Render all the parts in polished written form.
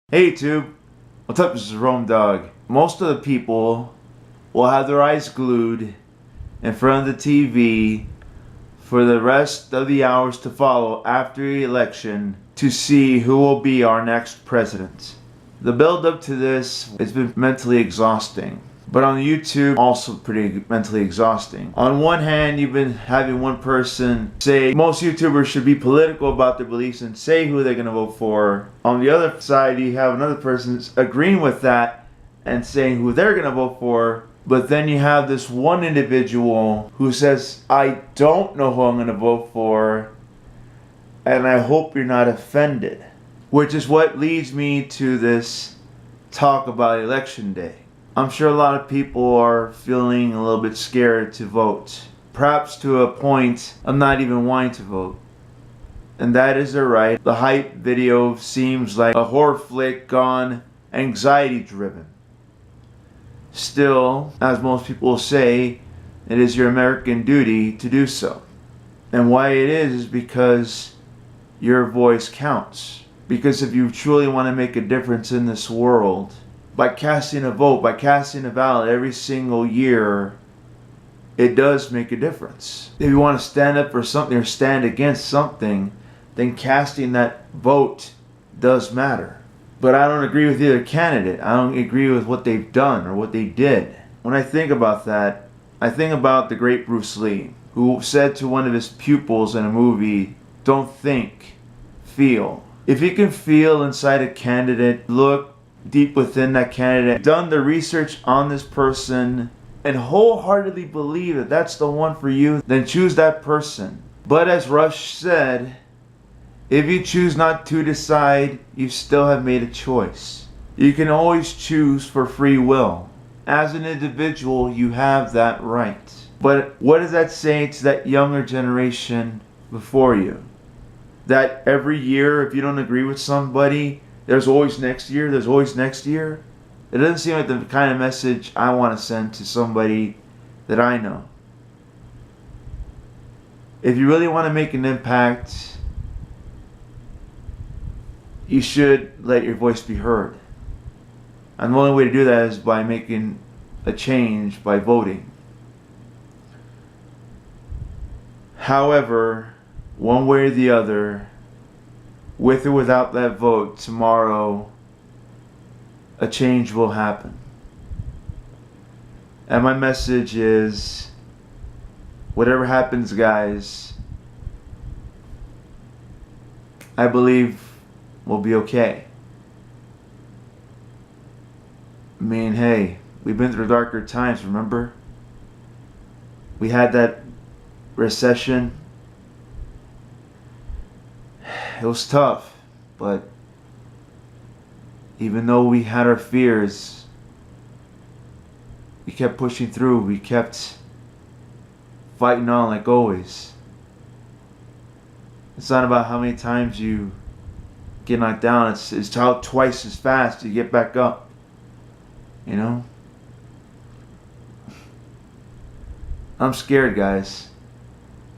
Hey YouTube, what's up? This is Romedawg. Most of the people will have their eyes glued in front of the TV for the rest of the hours to follow after the election to see who will be our next president. The build up to this has been mentally exhausting, but on YouTube also pretty mentally exhausting. On one hand, you've been having one person say most YouTubers should be political about their beliefs and say who they're going to vote for. On the other side, you have another person agreeing with that and saying who they're going to vote for. But then you have this one individual who says, I don't know who I'm going to vote for, and I hope you're not offended. Which is what leads me to this talk about election day. I'm sure a lot of people are feeling a little bit scared to vote. Perhaps to a point of not even wanting to vote. And that is their right. The hype video seems like a horror flick gone anxiety driven. Still, as most people say, it is your American duty to do so. And why it is because your voice counts. Because if you truly want to make a difference in this world, by casting a vote, by casting a ballot every single year, it does make a difference. If you want to stand up for something or stand against something, then casting that vote does matter. But I don't agree with either candidate. I don't agree with what they've done or what they did. When I think about that, I think about the great Bruce Lee, who said to one of his pupils in a movie, don't think, feel. If you can feel inside a candidate, look deep within that candidate, done the research on this person, and wholeheartedly believe that that's the one for you, then choose that person. But as Rush said, if you choose not to decide, you still have made a choice. You can always choose for free will. As an individual, you have that right. But what does that say to that younger generation before you? That every year, if you don't agree with somebody, there's always next year, there's always next year. It doesn't seem like the kind of message I want to send to somebody that I know. If you really want to make an impact, you should let your voice be heard. And the only way to do that is by making a change, by voting. However, one way or the other, with or without that vote, tomorrow a change will happen. And my message is, whatever happens, guys, I believe we'll be okay. I mean, hey, we've been through darker times, remember? We had that recession. It was tough, but even though we had our fears, we kept pushing through. We kept fighting on like always. It's not about how many times you get knocked down. It's how twice as fast you get back up. You know? I'm scared, guys.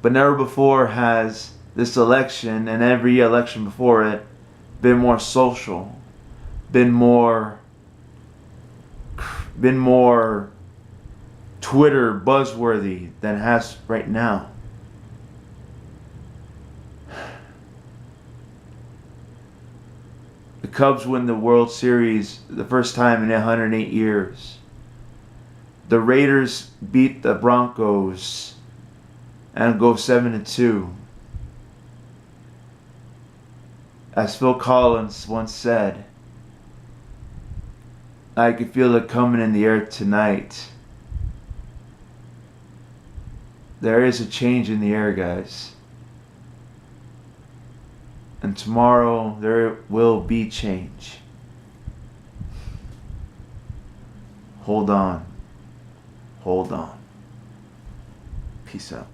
But never before has this election and every election before it been more social, been more Twitter buzzworthy than it has right now. The Cubs win the World Series the first time in 108 years. The Raiders beat the Broncos and go 7-2. As Phil Collins once said, I can feel it coming in the air tonight. There is a change in the air, guys. And tomorrow there will be change. Hold on. Hold on. Peace out.